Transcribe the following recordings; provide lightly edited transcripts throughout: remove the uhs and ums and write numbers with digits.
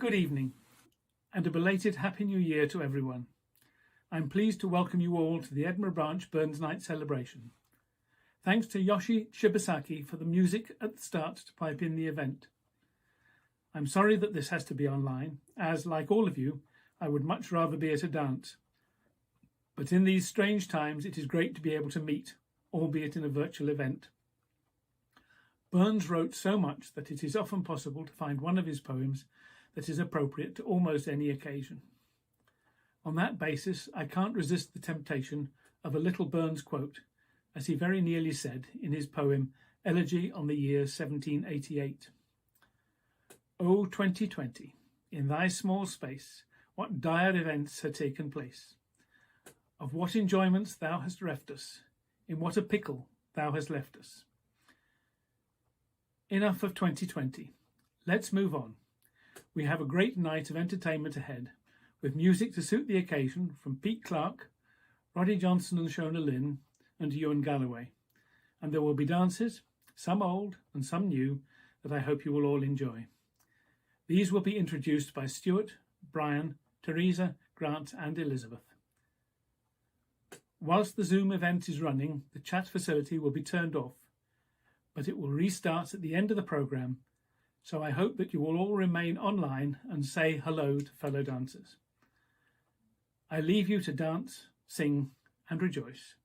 Good evening, and a belated Happy New Year to everyone. I'm pleased to welcome you all to the Edinburgh Branch Burns Night celebration. Thanks to Yoshi Shibasaki for the music at the start to pipe in the event. I'm sorry that this has to be online, as, like all of you, I would much rather be at a dance. But in these strange times, it is great to be able to meet, albeit in a virtual event. Burns wrote so much that it is often possible to find one of his poems that is appropriate to almost any occasion. On that basis, I can't resist the temptation of a little Burns quote, as he very nearly said in his poem Elegy on the Year 1788. O 2020, in thy small space, what dire events had taken place. Of what enjoyments thou hast reft us, in what a pickle thou hast left us. Enough of 2020. Let's move on. We have a great night of entertainment ahead, with music to suit the occasion from Pete Clark, Roddy, Johnston and Seonaid Lynn, and Ewan Galloway. And there will be dances, some old and some new, that I hope you will all enjoy. These will be introduced by Stuart, Brian, Teresa, Grant and Elizabeth. Whilst the Zoom event is running, the chat facility will be turned off, but it will restart at the end of the programme, so I hope that you will all remain online and say hello to fellow dancers. I leave you to dance, sing and rejoice.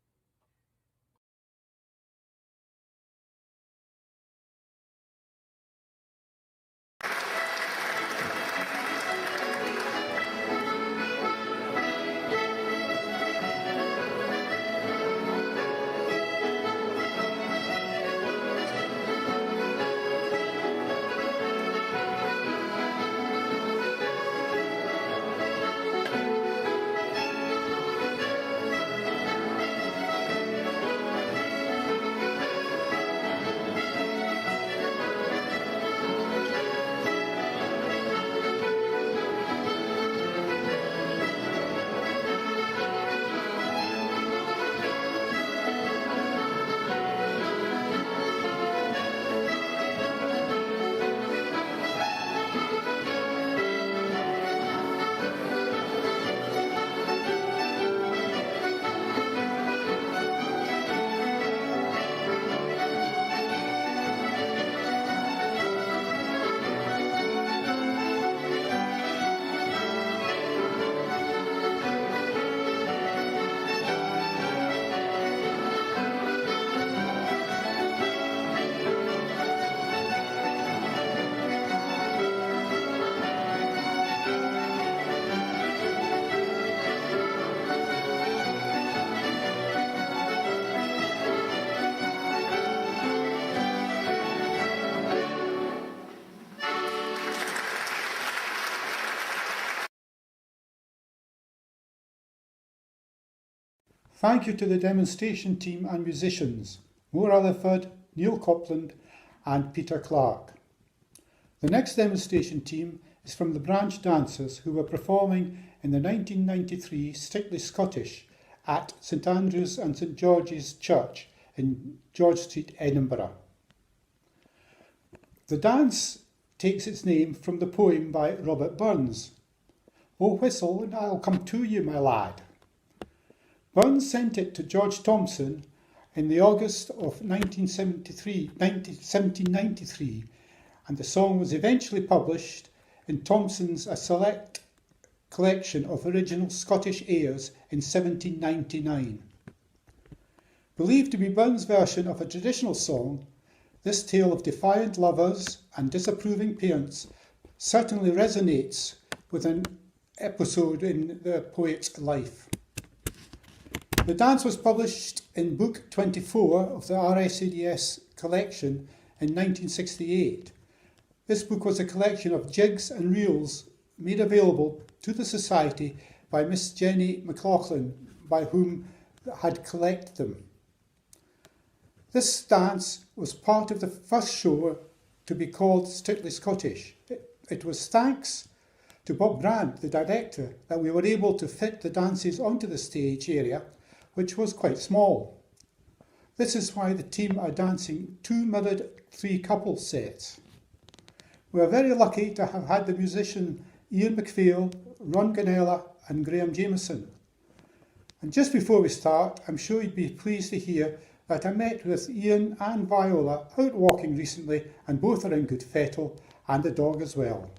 Thank you to the demonstration team and musicians, Moore Rutherford, Neil Copland and Peter Clark. The next demonstration team is from the branch dancers who were performing in the 1993 Strictly Scottish at St Andrew's and St George's Church in George Street, Edinburgh. The dance takes its name from the poem by Robert Burns, "Oh whistle and I'll come to you, my lad." Burns sent it to George Thomson in the August of 1793, and the song was eventually published in Thomson's A Select Collection of Original Scottish Airs in 1799. Believed to be Burns' version of a traditional song, this tale of defiant lovers and disapproving parents certainly resonates with an episode in the poet's life. The dance was published in Book 24 of the RSCDS collection in 1968. This book was a collection of jigs and reels made available to the Society by Miss Jenny McLaughlin, by whom had collected them. This dance was part of the first show to be called Strictly Scottish. It was thanks to Bob Grant, the director, that we were able to fit the dances onto the stage area, which was quite small. This is why the team are dancing 2 mirrored 3 couple sets. We are very lucky to have had the musician Ian McPhail, Ron Ganella and Graham Jameson. And just before we start, I'm sure you'd be pleased to hear that I met with Ian and Viola out walking recently, and both are in good fettle, and the dog as well.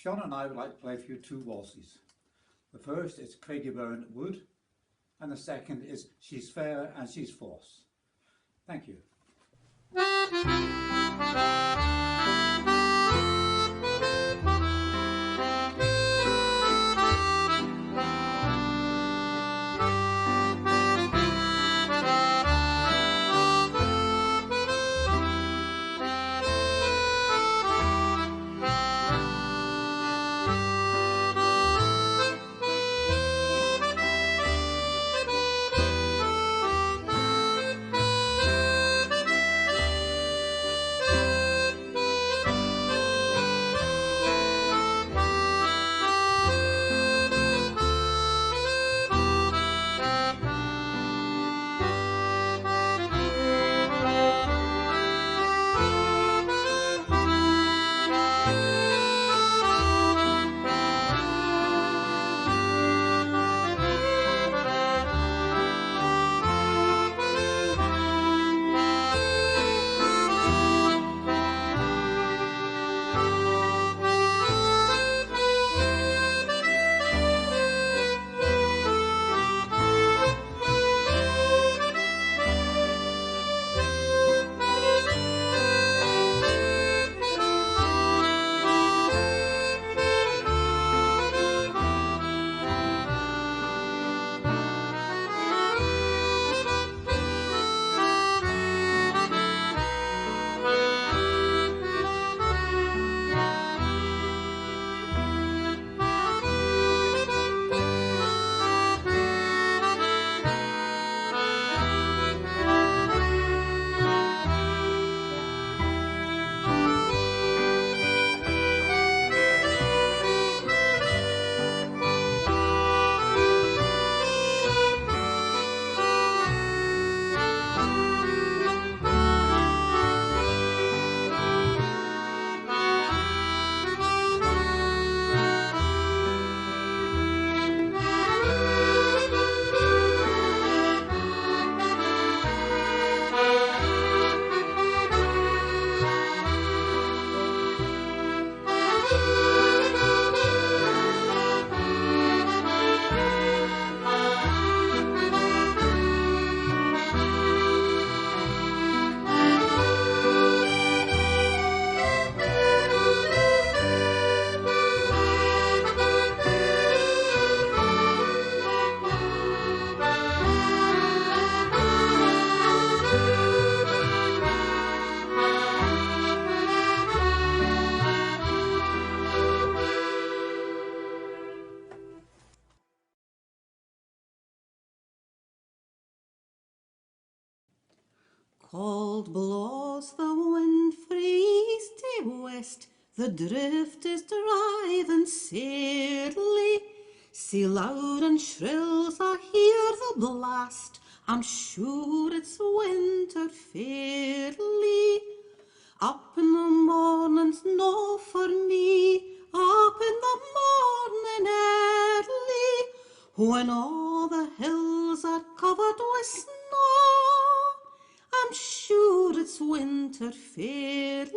Sean and I would like to play for you two waltzes. The first is Craigie Burn Wood, and the second is She's Fair and She's False. Thank you. Cold blows the wind frae east to west, the drift is driving sadly. See loud and shrills I hear the blast, I'm sure it's winter fairly. Up in the morning's no for me, up in the morning early, when all the hills are covered with snow, I'm sure it's winter fairly.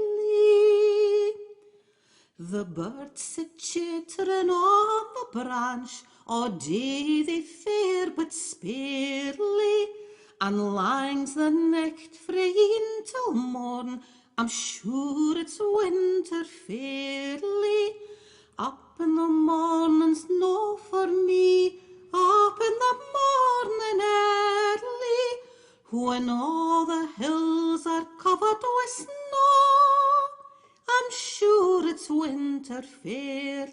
The birds sit chittering on the branch, all day they fare but sparely, and langs the nicht frae e'en till morn, I'm sure it's winter fairly. Up in the morning's no for me, up in the morning early, when all the hills are covered with snow, I'm sure it's winter fairly.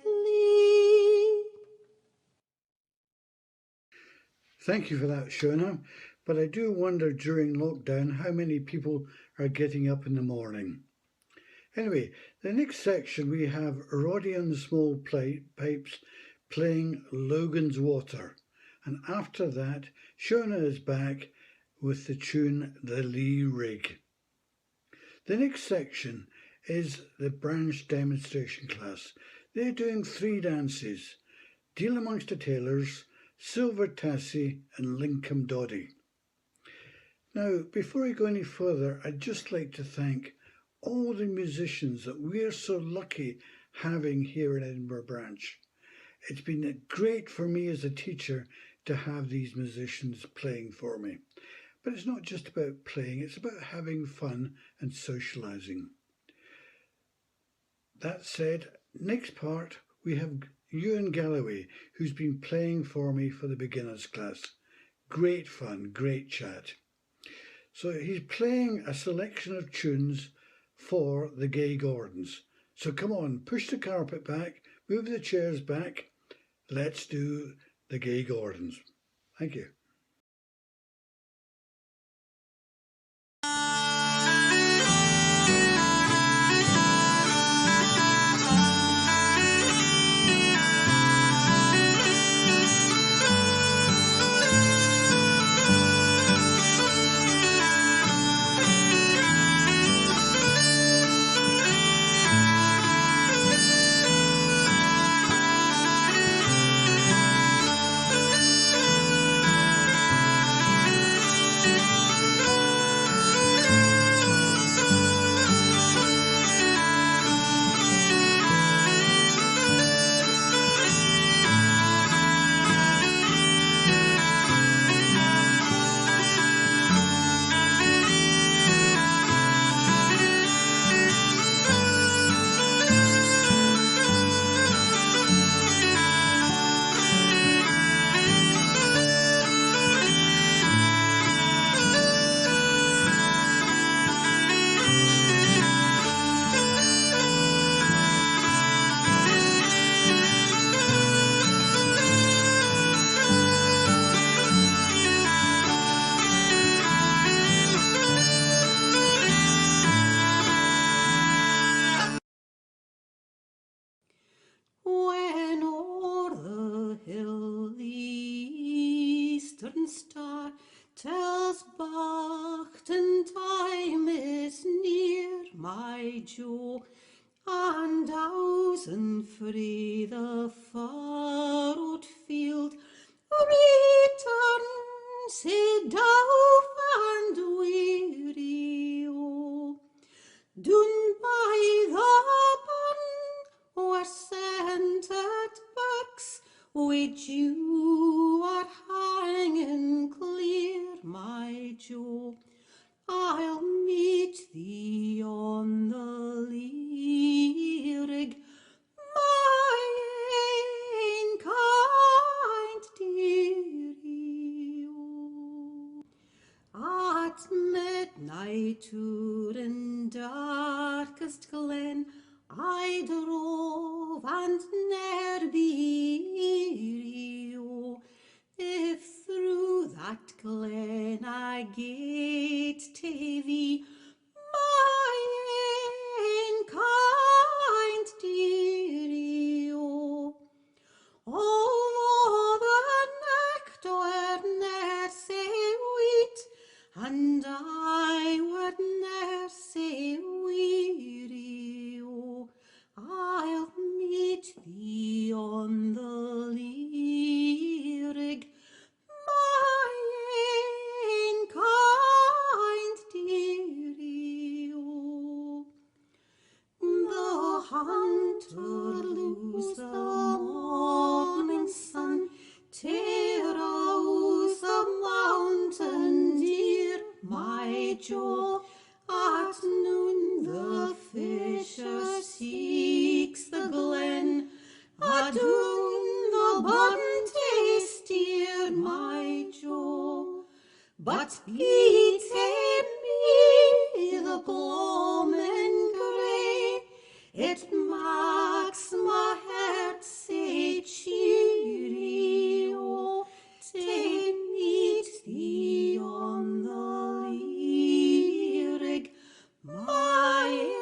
Thank you for that, Shona. But I do wonder during lockdown how many people are getting up in the morning. Anyway, the next section we have Roddy and the Small Pipes playing Logan's Water. And after that, Shona is back with the tune The Lee Rig. The next section is the branch demonstration class. They're doing 3 dances: Deal Amongst the Tailors, Silver Tassie and Lincoln Doddy. Now, before I go any further, I'd just like to thank all the musicians that we're so lucky having here at Edinburgh Branch. It's been great for me as a teacher to have these musicians playing for me. But it's not just about playing, it's about having fun and socialising. That said, next part we have Ewan Galloway, who's been playing for me for the beginners class. Great fun, great chat. So he's playing a selection of tunes for the Gay Gordons. So come on, push the carpet back, move the chairs back. Let's do the Gay Gordons. Thank you. When o'er the hill the eastern star tells Bachton time is near, my Jo, and Dowson frae the furrowed field return, sae douf and weary, oh, doon by the burn where scented books with you are hanging clear, my Jo. I'll meet thee on the lyric, my ain kind dearie, oh. At midnight to in darkest glen I drove and ne'er be oh, if through that glen I gate to thee thee on the lyrig, my ain kind dearie, oh. The hunter lose the morning sun, tear out the mountain deer, my Jo. At noon the fisher seeks the glen, at noon the bunty steered, my Jo. But he take me the gloaming grey, it makes my heart say cheery, oh. Take me thee on the lyrig, my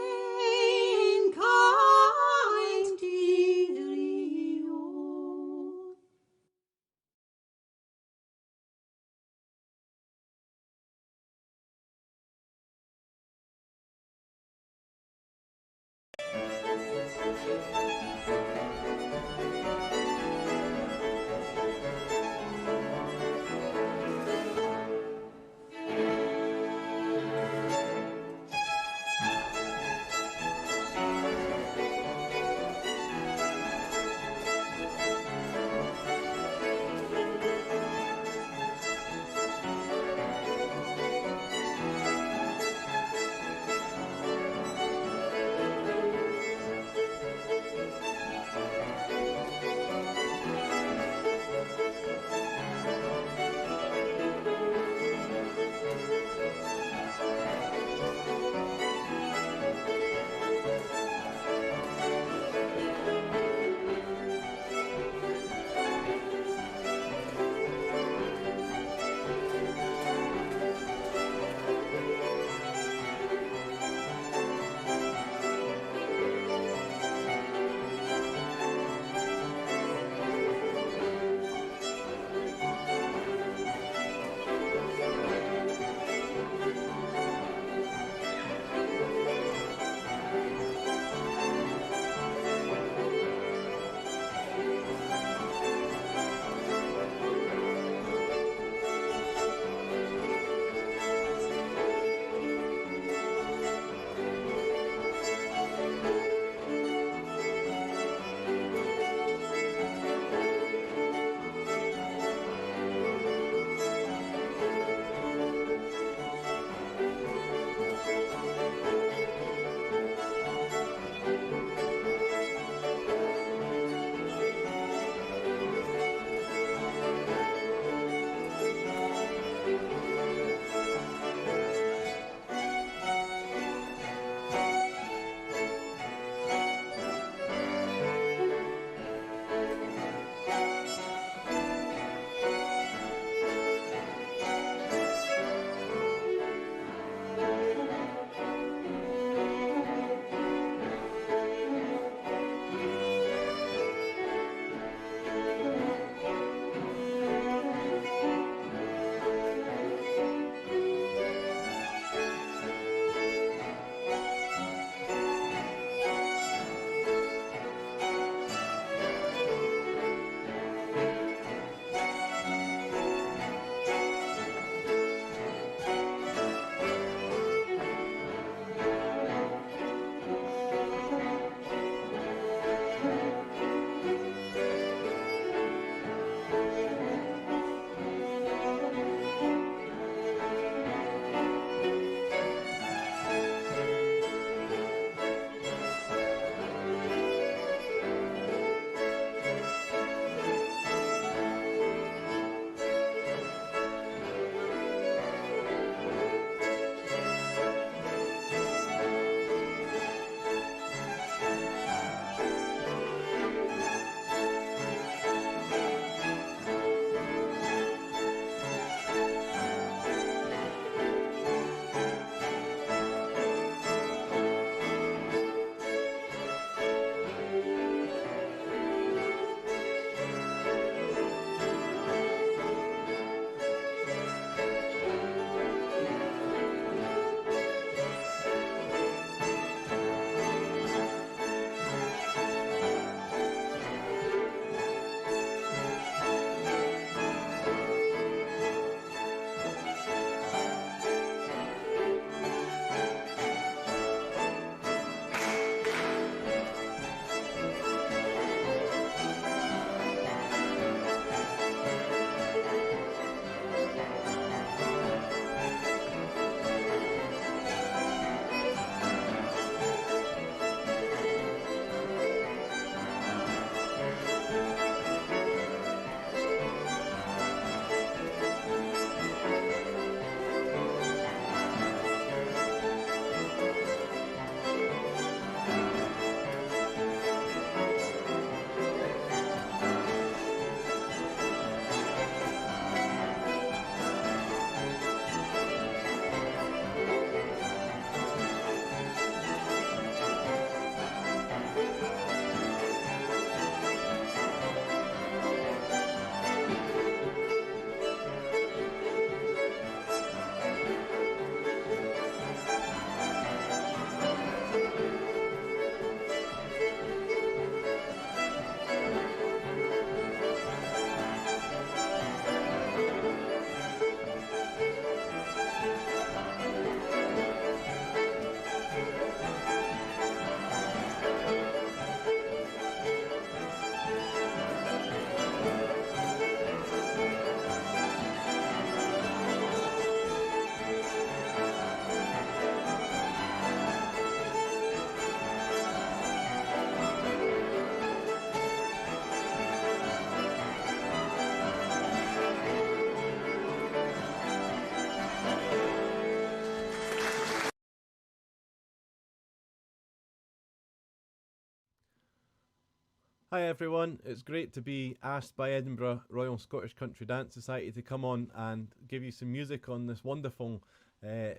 Hi everyone, it's great to be asked by Edinburgh Royal Scottish Country Dance Society to come on and give you some music on this wonderful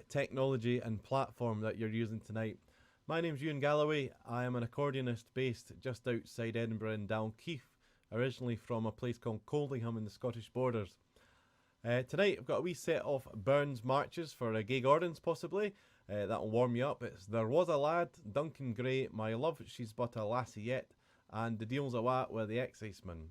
technology and platform that you're using tonight. My name's Ewan Galloway. I am an accordionist based just outside Edinburgh in Dalkeith, originally from a place called Coldingham in the Scottish borders. Tonight I've got a wee set of Burns marches for a gay Gordons possibly. That'll warm you up. It's There Was a Lad, Duncan Gray, My Love, She's But a Lassie Yet, and The Deal's a Wat with the Exciseman.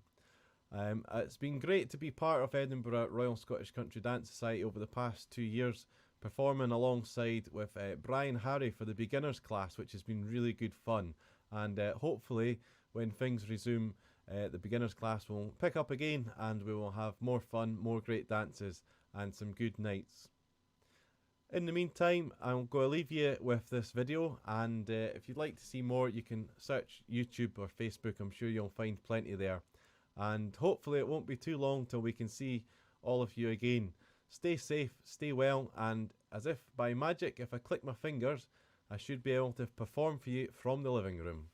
It's been great to be part of Edinburgh Royal Scottish Country Dance Society over the past 2 years, performing alongside with Brian Harry for the beginners class, which has been really good fun. And hopefully when things resume, the beginners class will pick up again and we will have more fun, more great dances and some good nights. In the meantime, I'm going to leave you with this video, and if you'd like to see more, you can search YouTube or Facebook. I'm sure you'll find plenty there. And hopefully it won't be too long till we can see all of you again. Stay safe, stay well, and as if by magic, if I click my fingers, I should be able to perform for you from the living room.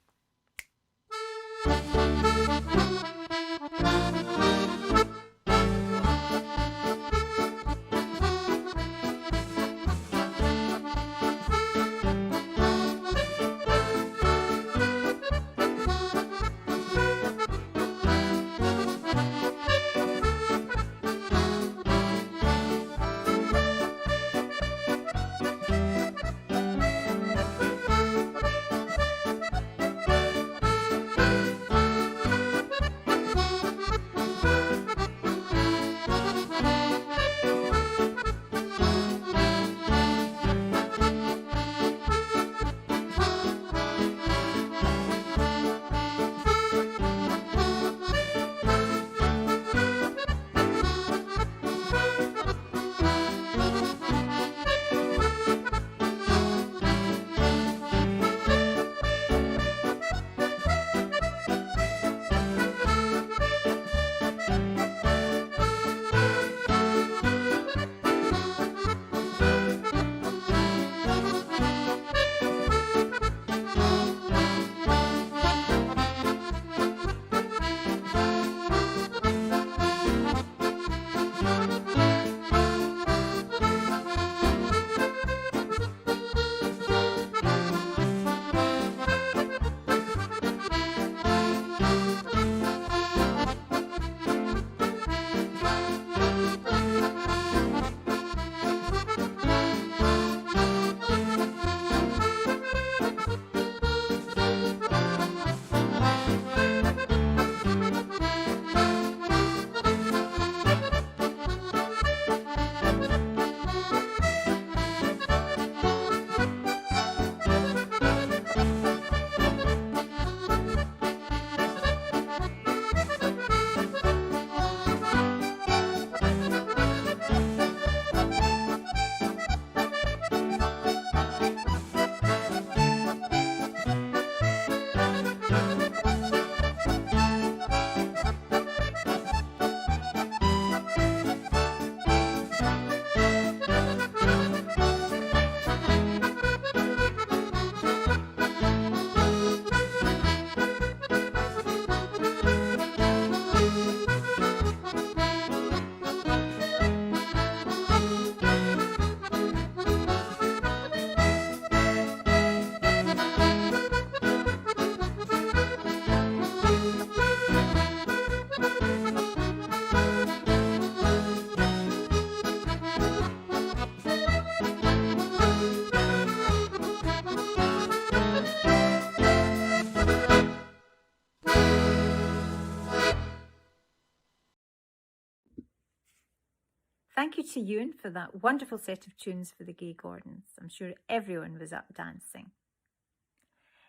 Thank you to Ewan for that wonderful set of tunes for the Gay Gordons. I'm sure everyone was up dancing.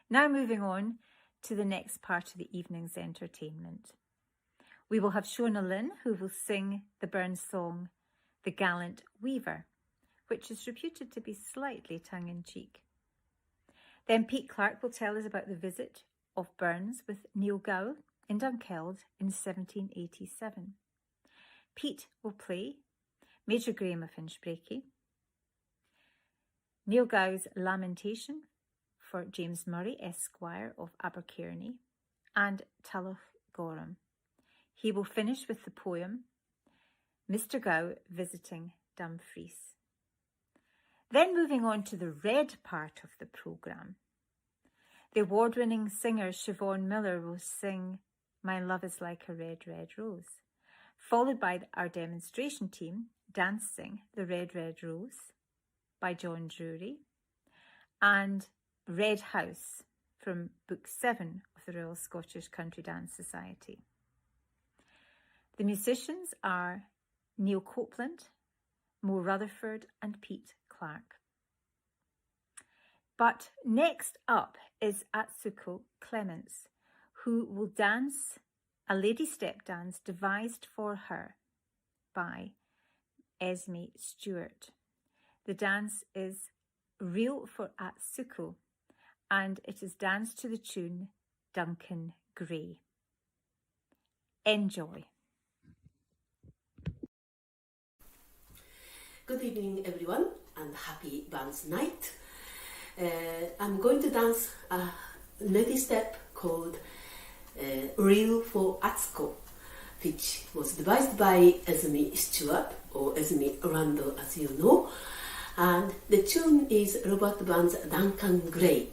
Now moving on to the next part of the evening's entertainment. We will have Lynn, who will sing the Burns song, The Gallant Weaver, which is reputed to be slightly tongue-in-cheek. Then Pete Clark will tell us about the visit of Burns with Neil Gow in Dunkeld in 1787. Pete will play Major Graham of Inchbreaky, Neil Gow's Lamentation for James Murray, Esquire of Abercairny, and Tulloch Gorham. He will finish with the poem Mr. Gow Visiting Dumfries. Then moving on to the red part of the programme, the award-winning singer Siobhan Miller will sing My Love is Like a Red, Red Rose, followed by our demonstration team dancing The Red, Red Rose by John Drury and Red House from Book 7 of the Royal Scottish Country Dance Society. The musicians are Neil Copeland, Mo Rutherford and Pete Clark. But next up is Atsuko Clements, who will dance a lady step dance devised for her by Esme Stewart. The dance is Real for Atsuko, and it is danced to the tune Duncan Gray. Enjoy. Good evening, everyone, and happy dance night. I'm going to dance a lady step called Real for Atsuko, which was devised by Esme Stewart, or Esme Randall as you know, and the tune is Robert Burns' Duncan Gray.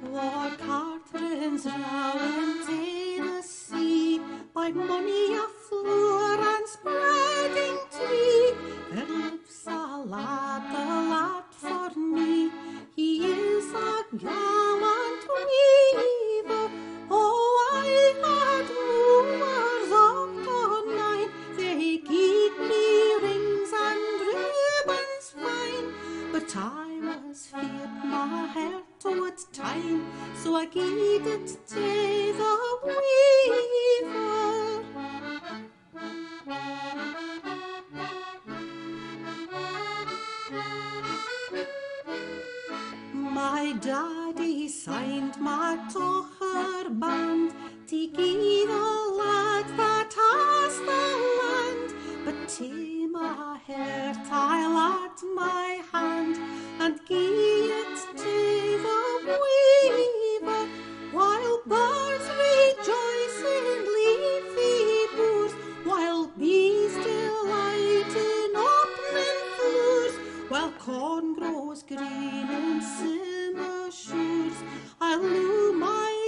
Lord Catherine's round in the sea, by mony a floor and spreading tree, there lives a lad for me. He is a gallant weaver. Oh, I had wooers oft on mine, they gied me rings and ribbons fine, but I was feared my heart towards time, so I gave it to the weaver. My daddy signed my tocher band to give the lad that has the land, but to my heart I laid my hand and gave it to the weaver, while birds rejoice in leafy boughs, while bees delight in opening flowers, while corn grows green in summer shores. I knew my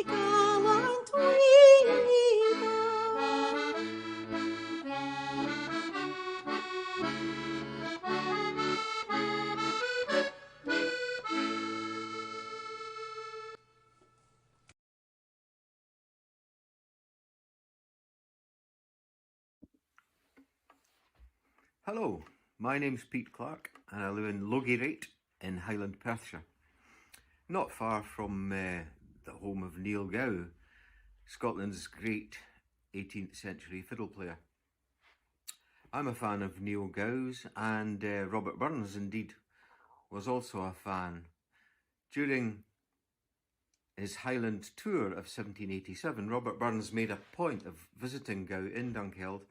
Hello, my name's Pete Clark and I live in Logierate in Highland, Perthshire. Not far from the home of Neil Gow, Scotland's great 18th century fiddle player. I'm a fan of Neil Gow's, and Robert Burns indeed was also a fan. During his Highland tour of 1787, Robert Burns made a point of visiting Gow in Dunkeld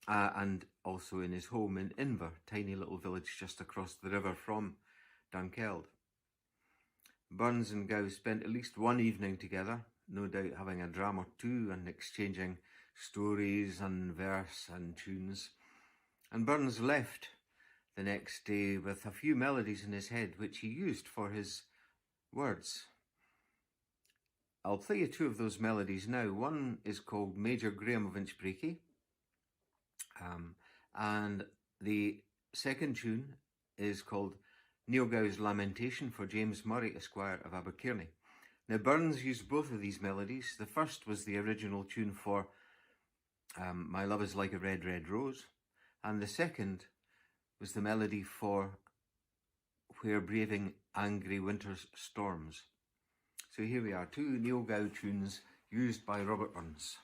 and also in his home in Inver, tiny little village just across the river from Dunkeld. Burns and Gow spent at least one evening together, no doubt having a dram or two and exchanging stories and verse and tunes. And Burns left the next day with a few melodies in his head which he used for his words. I'll play you two of those melodies now. One is called Major Graham of Inchbreakie, and the second tune is called Neil Gow's Lamentation for James Murray, Esquire of Abercairny. Now, Burns used both of these melodies. The first was the original tune for My Love is Like a Red, Red Rose, and the second was the melody for Where Braving Angry Winter's Storms. So here we are, two Neil Gow tunes used by Robert Burns.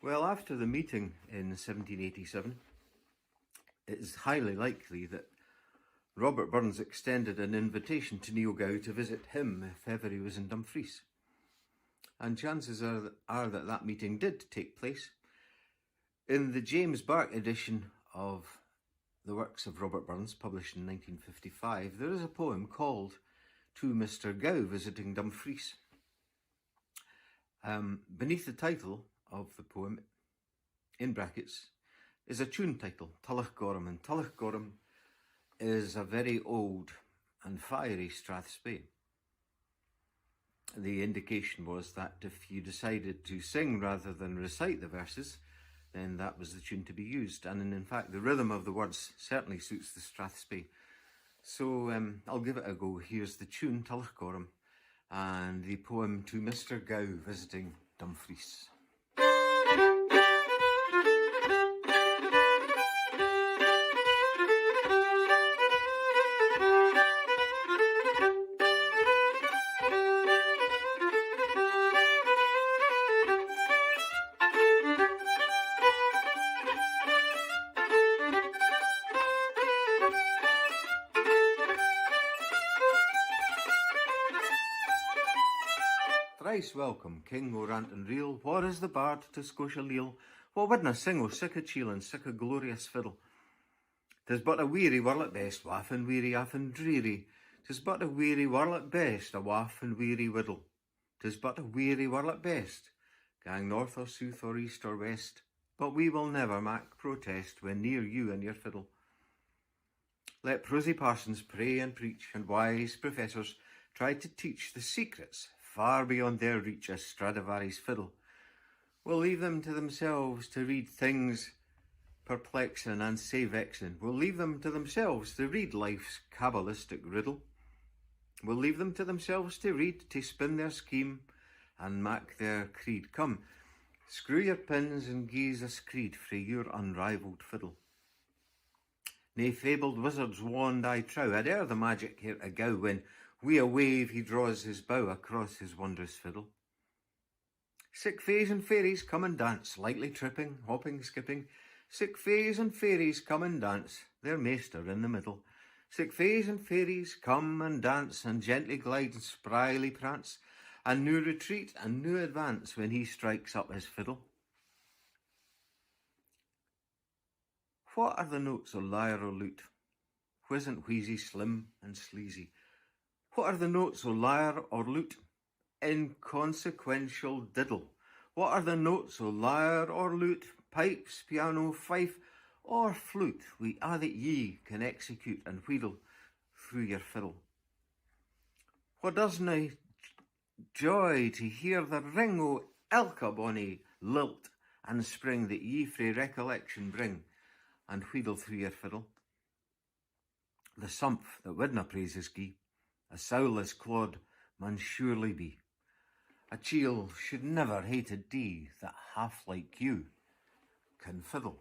Well, after the meeting in 1787, it is highly likely that Robert Burns extended an invitation to Neil Gow to visit him if ever he was in Dumfries. And chances are that that meeting did take place. In the James Burke edition of the works of Robert Burns, published in 1955, there is a poem called To Mr. Gow Visiting Dumfries. Beneath the title of the poem, in brackets, is a tune title, Tullach Gorham, and Tullach Gorham is a very old and fiery strathspey. The indication was that if you decided to sing rather than recite the verses, then that was the tune to be used. And in fact, the rhythm of the words certainly suits the Strathspey. So I'll give it a go. Here's the tune, Tullochgorum, and the poem To Mr. Gow Visiting Dumfries. Thrice welcome, King o' Rant and Reel. What is the bard to Scotia leal? What wadna sing o' sic a chiel and sic a glorious fiddle? 'Tis but a weary whirl at best, waff and weary, aff and dreary. 'Tis but a weary whirl at best, a waff and weary whiddle. 'Tis but a weary whirl at best, gang north or south or east or west. But we will never mak protest when near you and your fiddle. Let prosy parsons pray and preach, and wise professors try to teach the secrets far beyond their reach as Stradivari's fiddle. We'll leave them to themselves to read things perplexing and say vexing. We'll leave them to themselves to read life's cabalistic riddle. We'll leave them to themselves to read, to spin their scheme and mak their creed. Come, screw your pins and gi'e a screed frae your unrivalled fiddle. Nae fabled wizard's wand I trow had e'er the magic here to gow when wi' a wave he draws his bow across his wondrous fiddle. Sic fays and fairies come and dance, lightly tripping, hopping, skipping. Sic fays and fairies come and dance, their maester in the middle. Sic fays and fairies come and dance, and gently glide and spryly prance, and new retreat and new advance when he strikes up his fiddle. What are the notes o' lyre or lute? Whizzant, wheezy, slim and sleazy. What are the notes o' lyre or lute? Inconsequential diddle. What are the notes o' lyre or lute? Pipes, piano, fife, or flute, we a' that ye can execute and wheedle through your fiddle. What doesna joy to hear the ring o' ilka bonny lilt and spring that ye frae recollection bring and wheedle through your fiddle? The sumph that widna praises gie, a soulless clod man surely be. A chiel should never hate a dee that half like you can fiddle.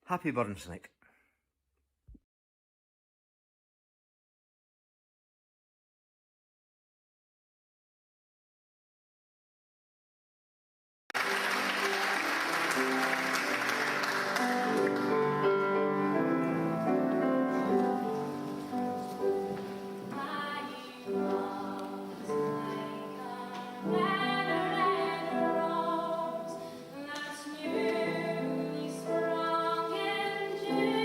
Happy Burns Night. That's newly sprung in June.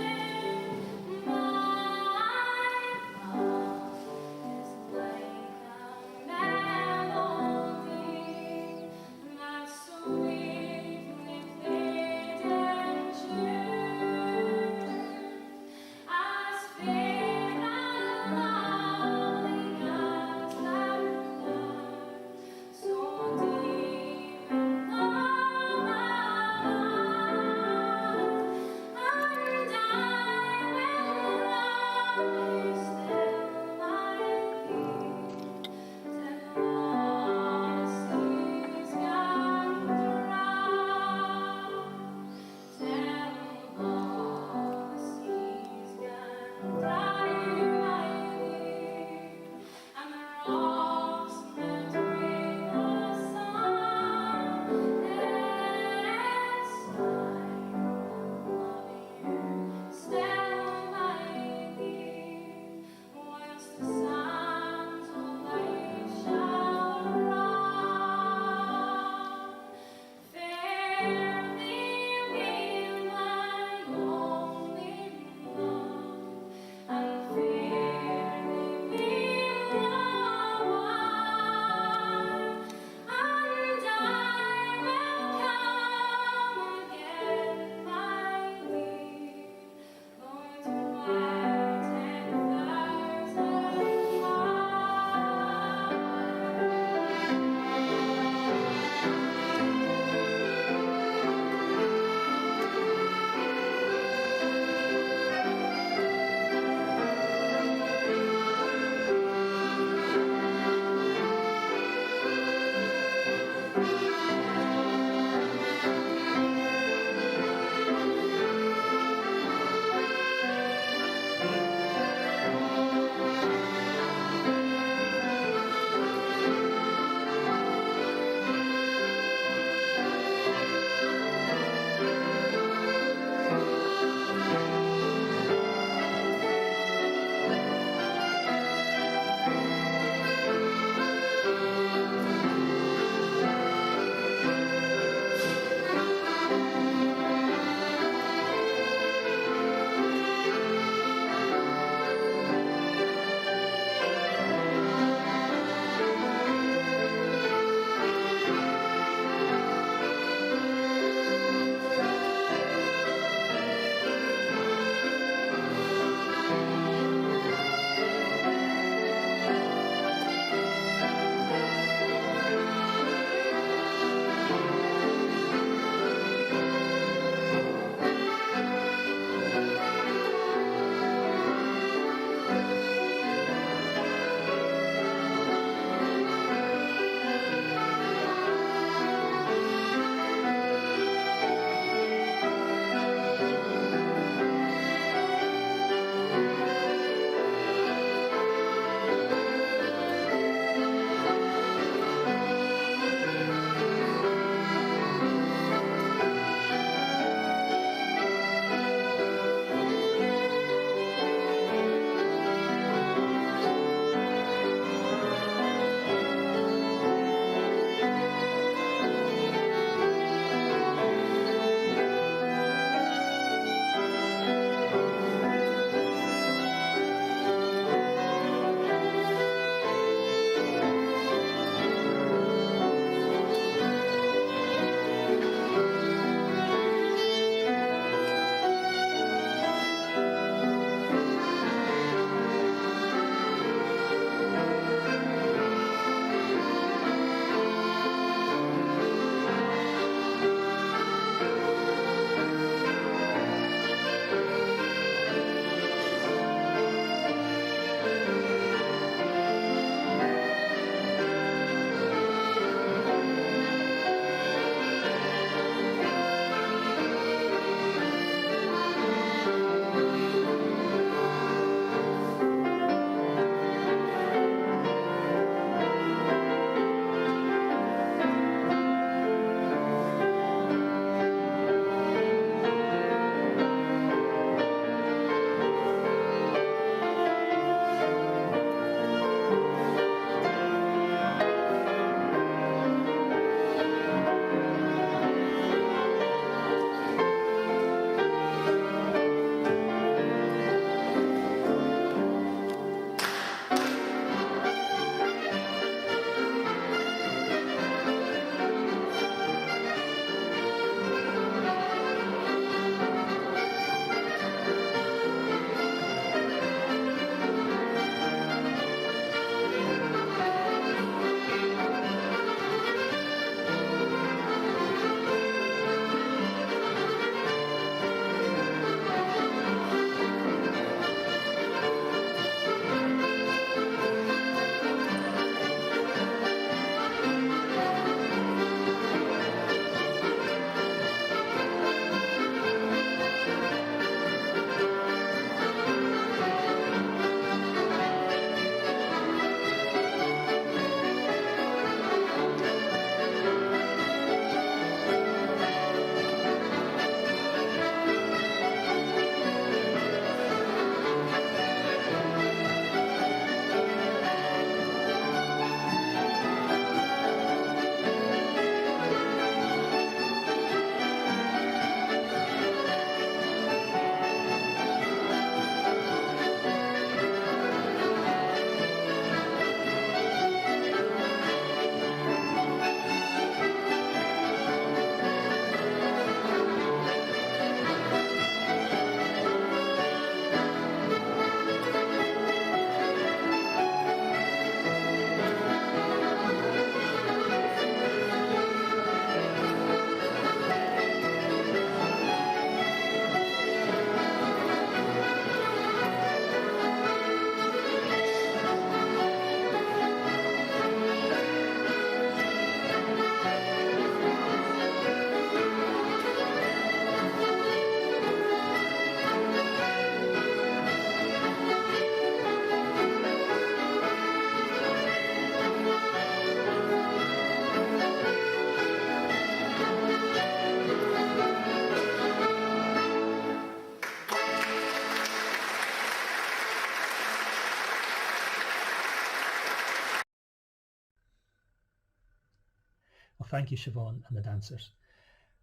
thank you, Siobhan, and the dancers.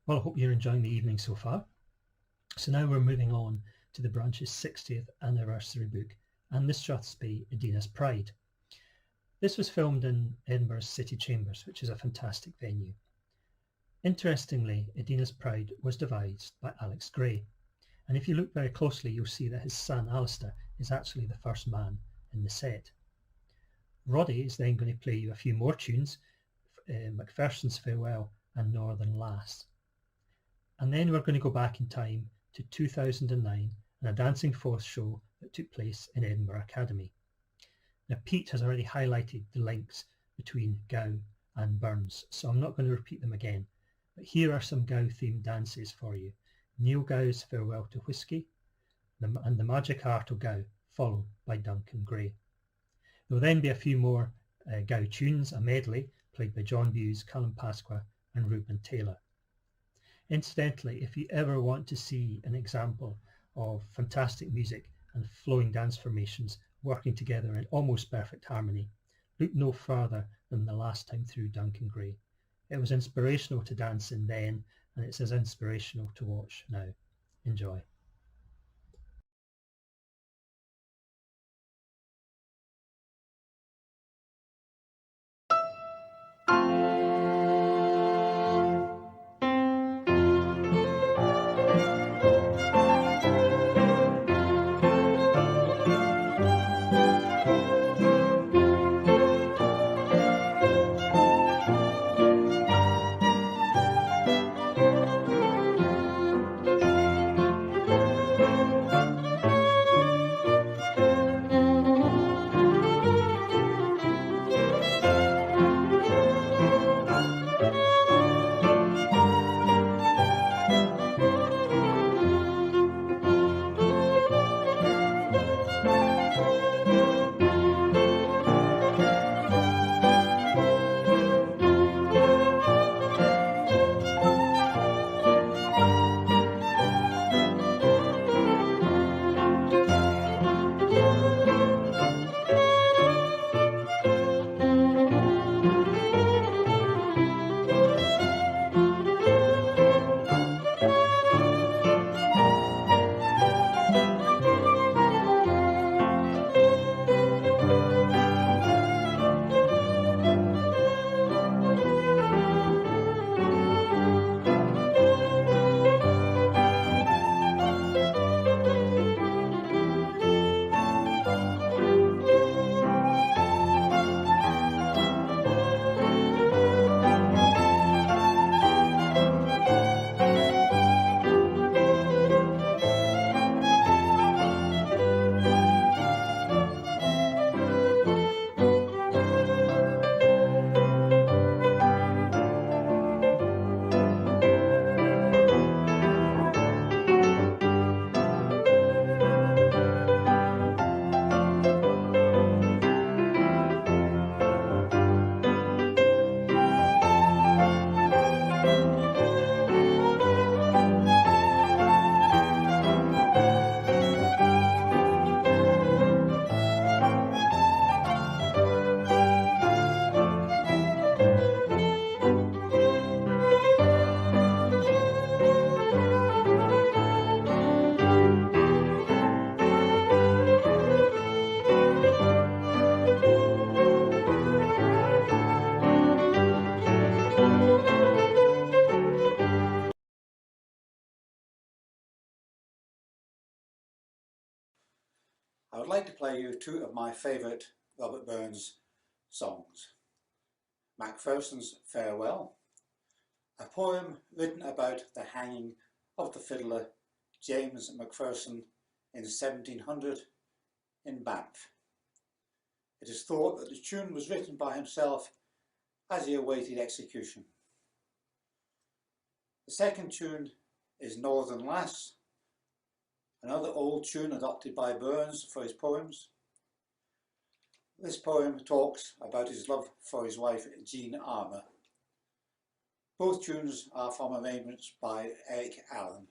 Well, I hope you're enjoying the evening so far. So now we're moving on to the branch's 60th anniversary book and the Strathspey Adena's Pride. This was filmed in Edinburgh's City Chambers, which is a fantastic venue. Interestingly, Adena's Pride was devised by Alex Gray, and if you look very closely, you'll see that his son Alistair is actually the first man in the set. Roddy is then going to play you a few more tunes, Macpherson's Farewell and Northern Lass. And then we're going to go back in time to 2009 and a Dancing Forth show that took place in Edinburgh Academy. Now, Pete has already highlighted the links between Gow and Burns, so I'm not going to repeat them again, but here are some Gow themed dances for you. Neil Gow's Farewell to Whiskey and the Magic Art of Gow, followed by Duncan Gray. There will then be a few more Gow tunes, a medley played by John Buse, Callum Pasqua and Reuben Taylor. Incidentally, if you ever want to see an example of fantastic music and flowing dance formations working together in almost perfect harmony, look no further than The Last Time Through Duncan Gray. It was inspirational to dance in then, and it's as inspirational to watch now. Enjoy. I would like to play you two of my favourite Robert Burns songs. Macpherson's Farewell, a poem written about the hanging of the fiddler James Macpherson in 1700 in Banff. It is thought that the tune was written by himself as he awaited execution. The second tune is Northern Lass, another old tune adopted by Burns for his poems. This poem talks about his love for his wife Jean Armour. Both tunes are from arrangements by Eric Allen.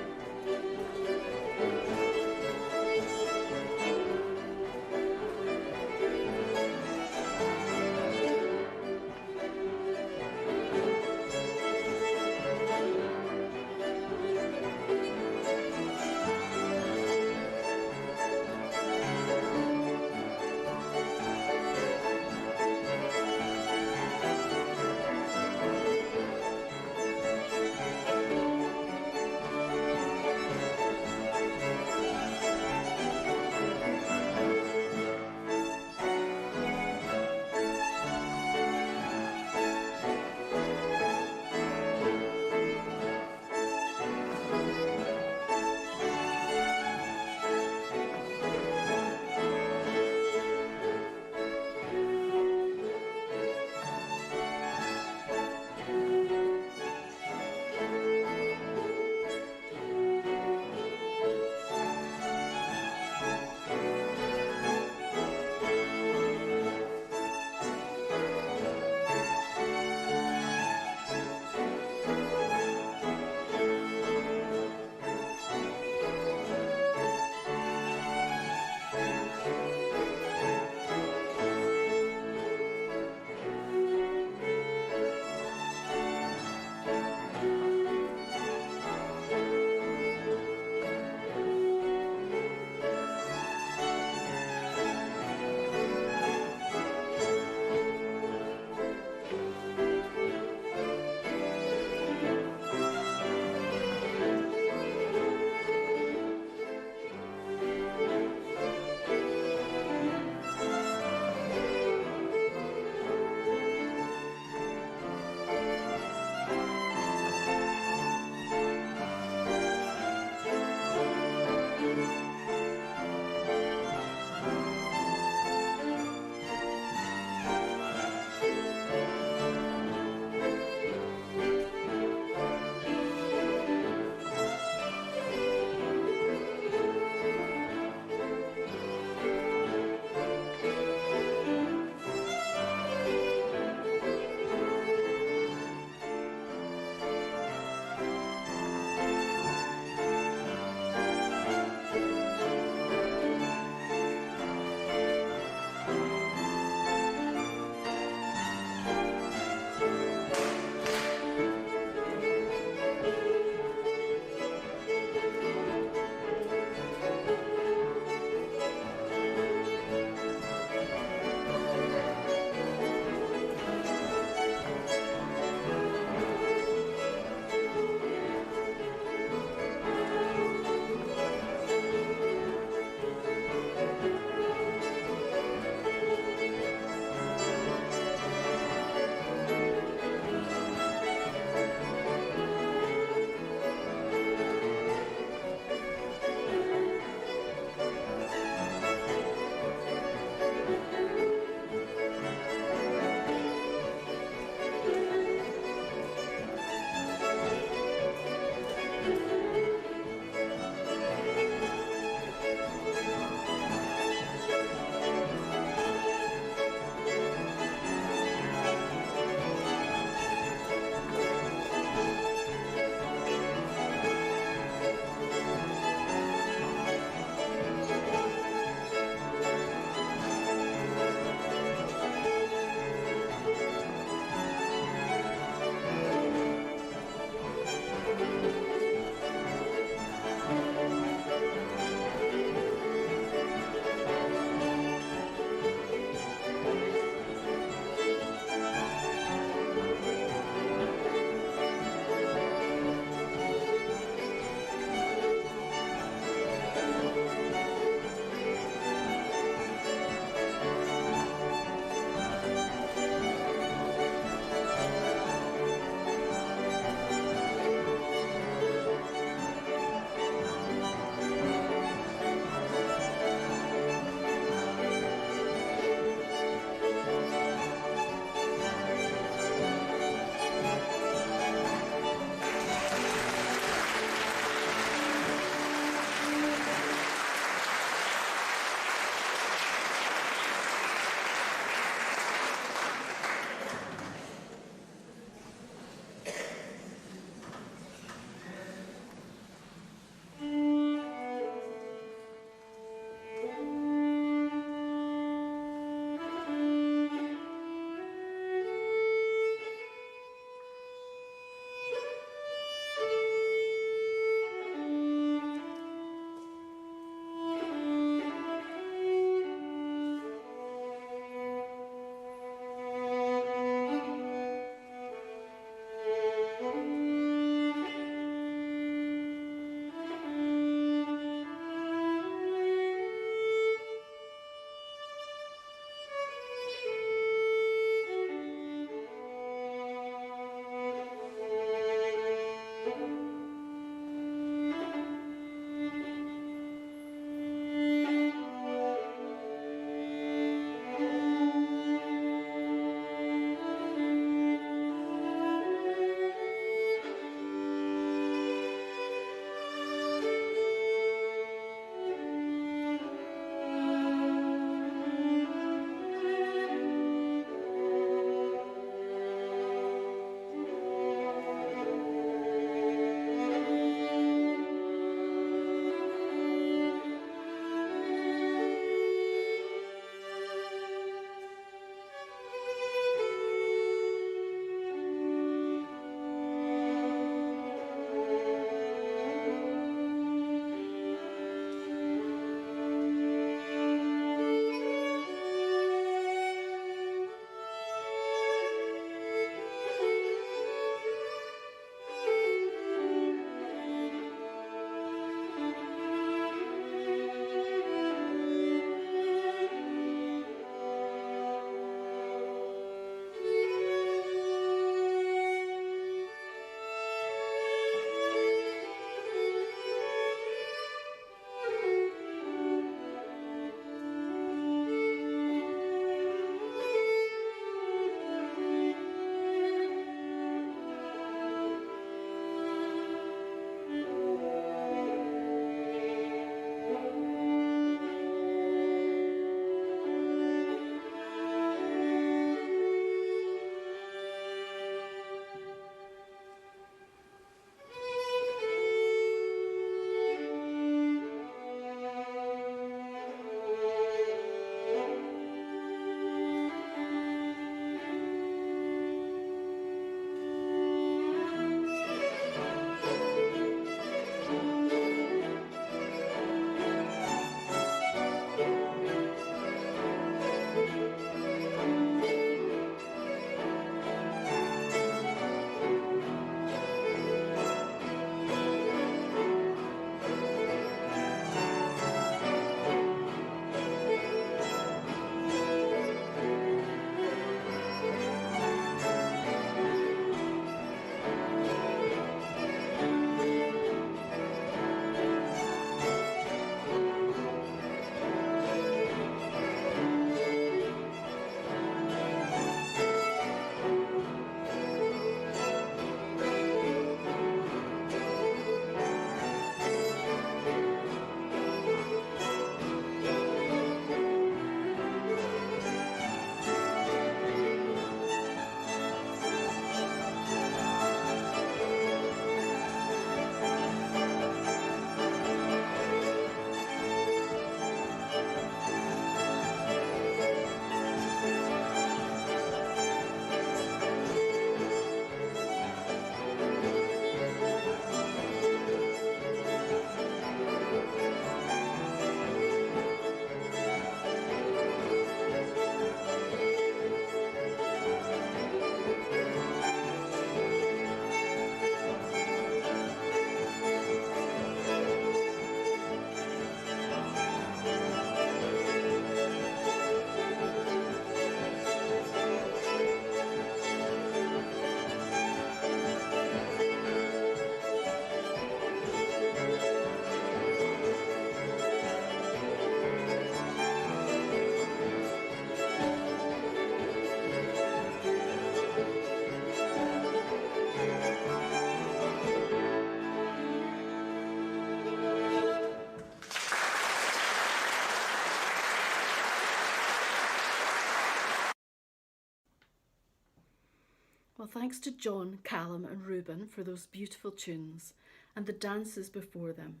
Well, thanks to John, Callum and Reuben for those beautiful tunes and the dances before them.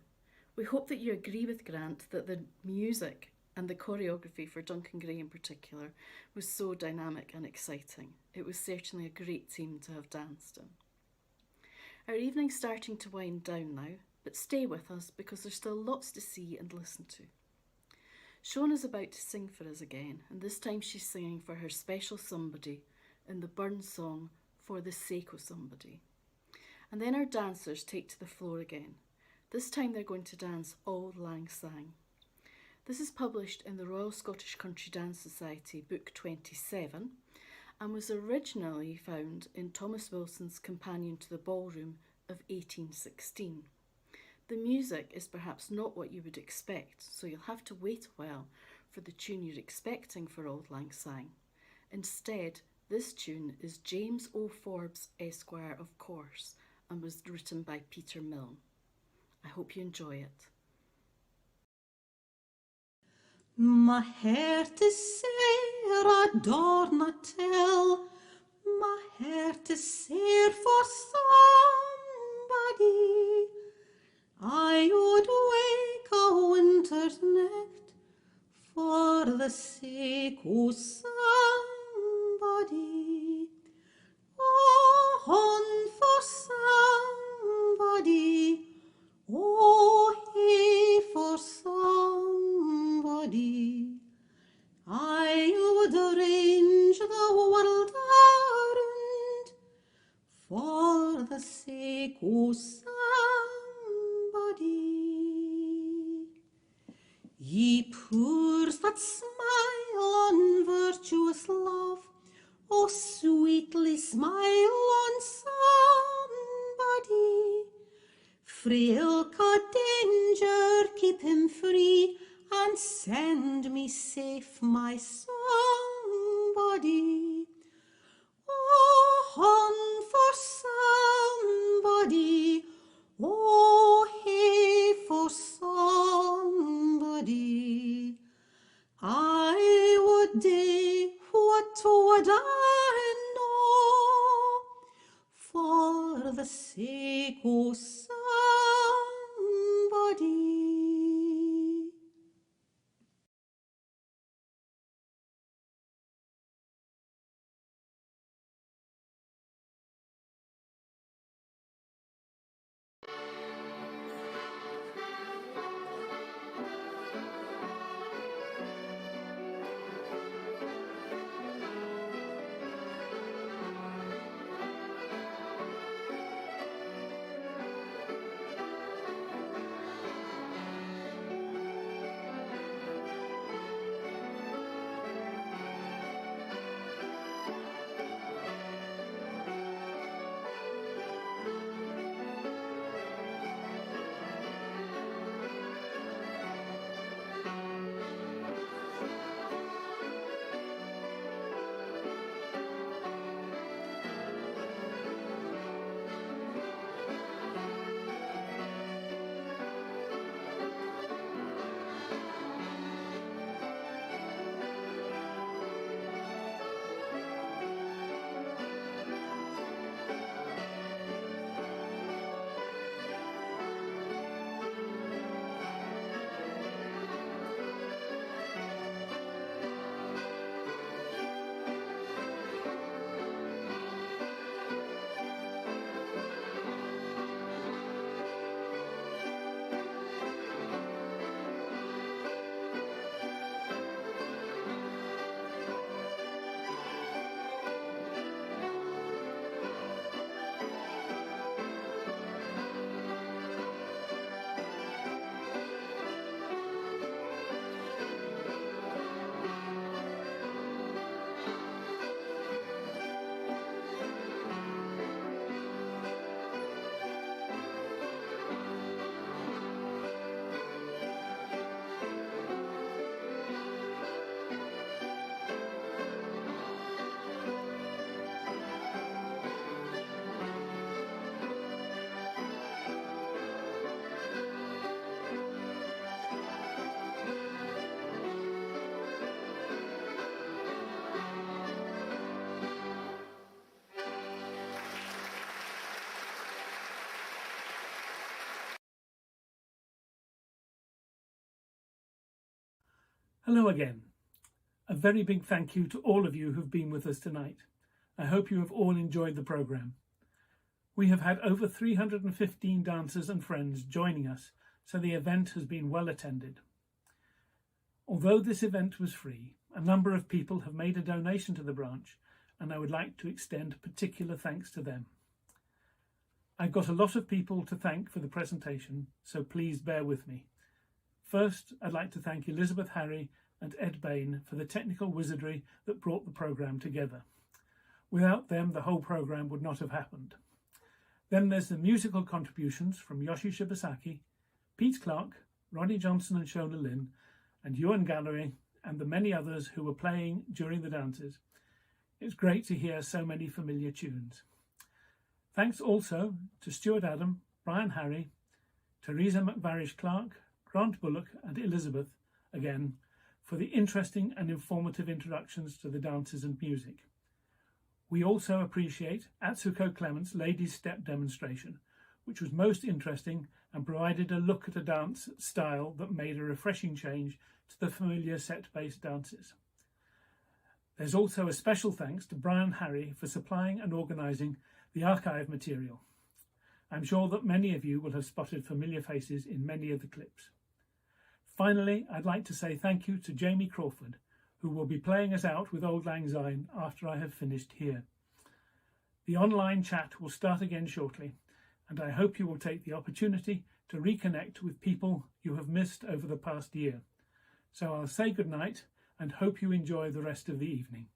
We hope that you agree with Grant that the music and the choreography for Duncan Gray in particular was so dynamic and exciting. It was certainly a great team to have danced in. Our evening's starting to wind down now, but stay with us because there's still lots to see and listen to. Seonaid's about to sing for us again, and this time she's singing for her special somebody in the Burns song For the Sake of Somebody. And then our dancers take to the floor again. This time they're going to dance Auld Lang Syne. This is published in the Royal Scottish Country Dance Society, Book 27, and was originally found in Thomas Wilson's Companion to the Ballroom of 1816. The music is perhaps not what you would expect, so you'll have to wait a while for the tune you're expecting for Auld Lang Syne. Instead, this tune is James O. Forbes, Esquire of Course, and was written by Peter Milne. I hope you enjoy it. My heart is sair, I daurna tell. My heart is sair for somebody. I would wake a winter's night for the sake o' somebody. On for somebody. Oh, hey for somebody. I would arrange the world around for the sake o' somebody. Ye poors that smile on virtuous love, oh, sweetly smile on somebody. Frae ilka danger keep him free, and send me safe my somebody. Oh, on for somebody. Oh, hey for somebody. I would do what would I know for the sake o' somebody. Hello again. A very big thank you to all of you who've been with us tonight. I hope you have all enjoyed the programme. We have had over 315 dancers and friends joining us, so the event has been well attended. Although this event was free, a number of people have made a donation to the branch, and I would like to extend particular thanks to them. I've got a lot of people to thank for the presentation, so please bear with me. First, I'd like to thank Elizabeth Harry and Ed Bain for the technical wizardry that brought the programme together. Without them, the whole programme would not have happened. Then there's the musical contributions from Yoshi Shibasaki, Pete Clark, Roddy Johnston and Seonaid Lynn, and Ewan Galloway, and the many others who were playing during the dances. It's great to hear so many familiar tunes. Thanks also to Stuart Adam, Brian Harry, Teresa McVarish-Clark, Grant Bullock and Elizabeth, again, for the interesting and informative introductions to the dances and music. We also appreciate Atsuko Clement's Ladies' Step demonstration, which was most interesting and provided a look at a dance style that made a refreshing change to the familiar set-based dances. There's also a special thanks to Brian Harry for supplying and organising the archive material. I'm sure that many of you will have spotted familiar faces in many of the clips. Finally, I'd like to say thank you to Jamie Crawford, who will be playing us out with Auld Lang Syne after I have finished here. The online chat will start again shortly, and I hope you will take the opportunity to reconnect with people you have missed over the past year. So I'll say goodnight and hope you enjoy the rest of the evening.